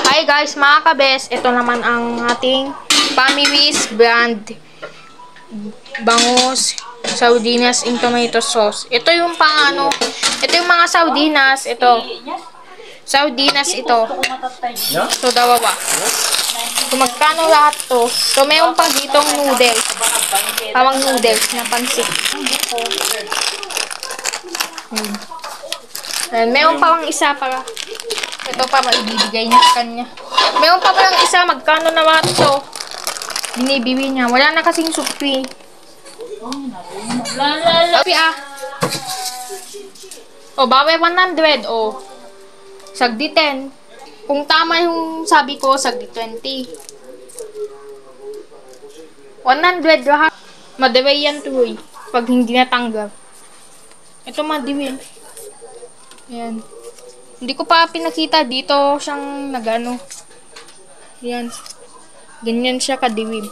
Hi guys, mga kabes, ito naman ang ating Family's brand bangus sardinas in tomato sauce. Ito yung ito yung mga sardinas, sardinas ito. So dalawa. So magkano lahat to? So mayroon pa ditong noodles. Tawang noodles na pansit. And mayroon pa pang isa para ito pa maibibigay niya sa kanya. Mayroon pa palang isa, magkano na lahat to? Binibili niya. Wala na kasing supi. Supi O, bawe 100. O, sagdi 10. Kung tama yung sabi ko, sagdi 20. 100 lahat. Madiway yan tuloy. Pag hindi natanggap. Ito madiway. Ayan. Hindi ko pa pinakita dito siyang nagano. Yan. Ganyan siya kadiwib.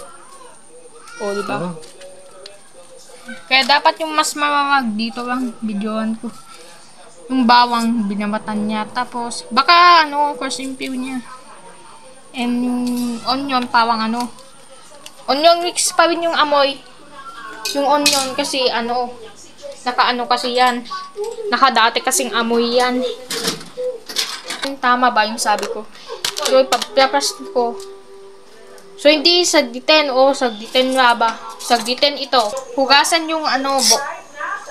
O, diba? Kaya dapat yung mas mamamag dito lang videoan ko. Yung bawang binamatan niya. Tapos, baka first impew niya. And yung onion, pawang onion mix pa rin yung amoy. Yung onion kasi naka kasi yan. Nakadati kasing amoy yan. Tama ba yung sabi ko? So, ipaplas ko. So, hindi sagditin o sagditin nga ba? Sagditin ito. Hugasan yung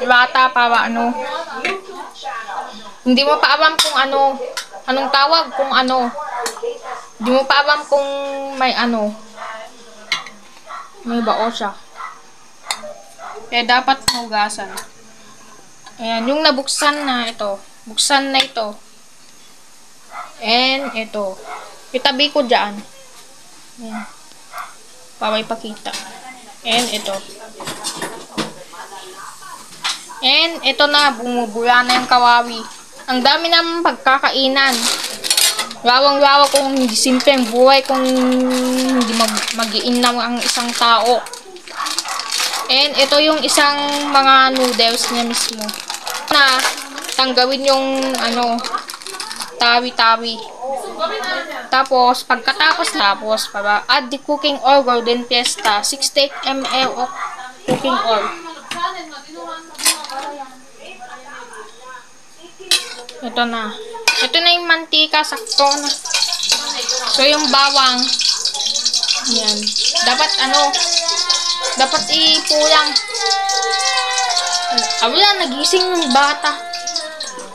bata para Hindi mo pa alam kung anong tawag kung Hindi mo pa alam kung may may bao siya. Kaya dapat hugasan. Ayan, yung nabuksan na ito. Buksan na ito. And ito. Itabi ko dyan. Ayan. Para ipakita. And ito. And ito na. Bumubula na yung kawawi. Ang dami naman pagkakainan. Lawang-lawa kung hindi simpleng buhay kung hindi mag-iinam ang isang tao. And ito yung isang mga noodles niya mismo. Na tanggawin yung tawi-tawi. Tapos pagkatapos para add the cooking oil golden fiesta 60 ml of cooking oil. Ito na yung mantika, sakto na. So yung bawang yan. Dapat ipulang. Wala, nagising yung bata.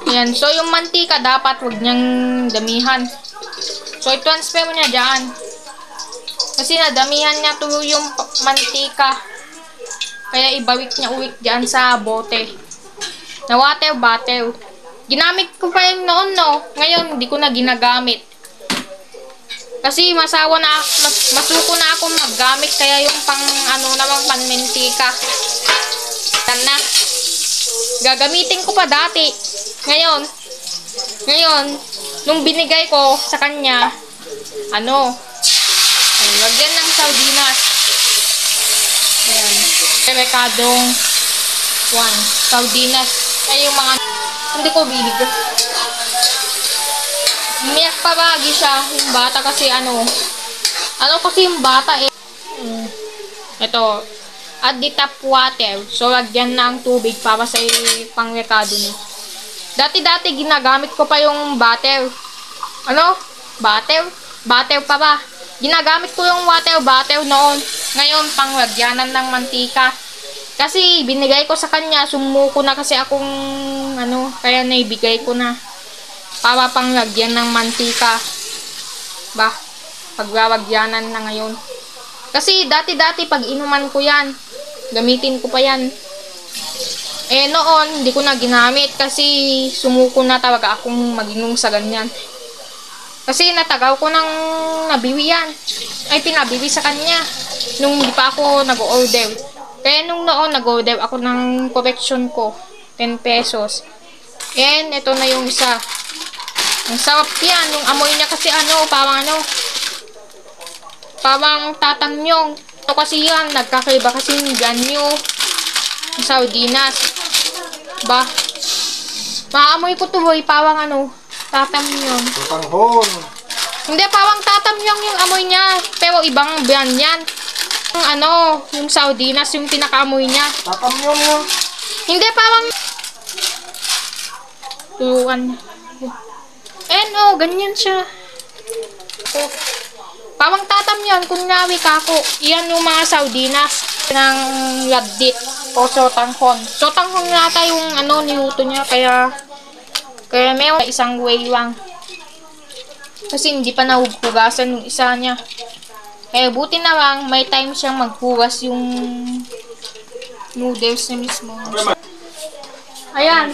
Ayan. So, yung mantika dapat wag niyang damihan. So, i-transfer mo niya dyan. Kasi nadamihan niya to yung mantika. Kaya ibawik niya uwik dyan sa bote. Na water. Ginamit ko pa yung noon, Ngayon, hindi ko na ginagamit. Kasi masuko na akong maggamit. Kaya yung namang panmentika. Na. Gagamitin ko pa dati. Ngayon, nung binigay ko sa kanya, lagyan ng sardinas. Ayan. Rekadong 1. Sardinas. Ay, yung mga, hindi ko bilig. Umiyak pa bagi siya. Yung bata kasi kasi yung bata ito. Add the tap water. So, lagyan na ang tubig para sa pangrekado niyo. Dati ginagamit ko pa yung butter. Butter? Butter pa ba? Ginagamit ko yung butter noon. Ngayon, panglagyanan ng mantika. Kasi, binigay ko sa kanya. Sumuko na kasi akong, kaya naibigay ko na. Para panglagyan ng mantika. Paglalagyanan na ngayon. Kasi, dati pag inuman ko yan. Gamitin ko pa yan. Noon, hindi ko na ginamit kasi sumuko na talaga akong mag-inom sa ganyan. Kasi natagaw ko ng nabiwi yan. Ay, pinabiwi sa kanya. Nung hindi pa ako nag-order. Kaya nung noon, nag-order ako ng correction ko. 10 pesos. And, ito na yung isa. Ang sarap yan. Yung amoy niya kasi parang tatamyong. Ito kasi yan, nagkakaiba kasi yung ganyo. Yung sardinas. Maamoy ko to boy, parang tatamyong. Panghon. Hindi, parang tatamyong yung amoy niya. Pero ibang brand yan. Yung Saudinas, yung pinakaamoy niya. Tatamyong yun. Hindi, parang... Turuan. Ganyan siya. Parang tatamyong, kunyari kako. Iyan yung mga Saudinas ng Yabdit o Sotanghon. Sotanghon nata yung niluto niya, kaya may isang way lang. Kasi hindi pa nahugasan yung isa niya. Kaya buti na lang, may time siyang maghugas yung noodles niya mismo. Ayan.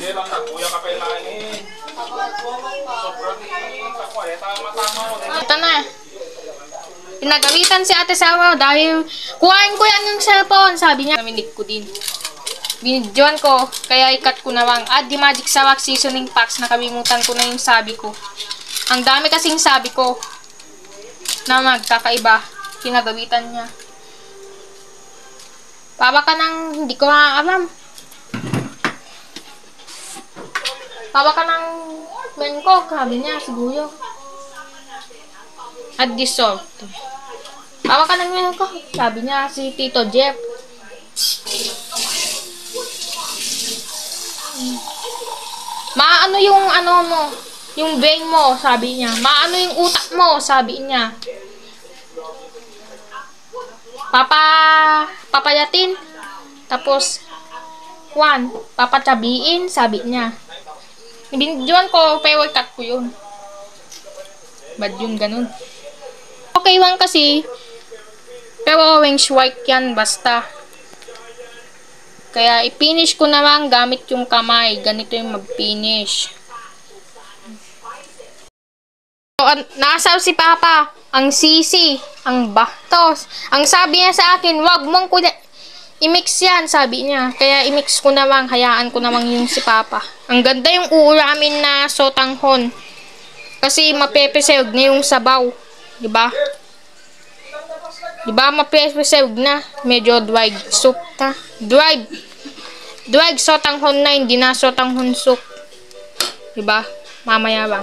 Ito na. Pinagawitan si Ate Sawa dahil kuhain ko yan yung cellphone. Sabi niya, naminig ko din. Binidyoan ko, kaya ikat ko na lang. Add the Magic Sawak Seasoning Packs. Nakalimutan ko na yung sabi ko. Ang dami kasing sabi ko na magkakaiba. Pinagawitan niya. Papa ka nang hindi ko alam. Papa ka nang Bangkok, sabi niya, siguro. At dissolve. Papa ka nang Bangkok, sabi niya, si Tito Jeff. Maano yung mo, yung brain mo, sabi niya. Maano yung utak mo, sabi niya. Papayatin. Tapos, papatabiin, sabi niya. Binidyoan ko, pero cut ko yun. Bad yun, ganun. Okay lang kasi, pero orange white yan, basta. Kaya, i-finish ko naman gamit yung kamay. Ganito yung mag-finish. Nakasaw si Papa, ang sisi, ang bastos. Ang sabi niya sa akin, wag mong i-mix yan, sabi niya. Kaya i-mix ko naman, hayaan ko naman yung si Papa. Ang ganda yung uulamin na sotanghon. Kasi mapepeserve na yung sabaw. Diba? Diba mapepeserve na? Medyo dry soup na. Dry sotanghon na, hindi na sotanghon soup. Diba? Mamaya ba?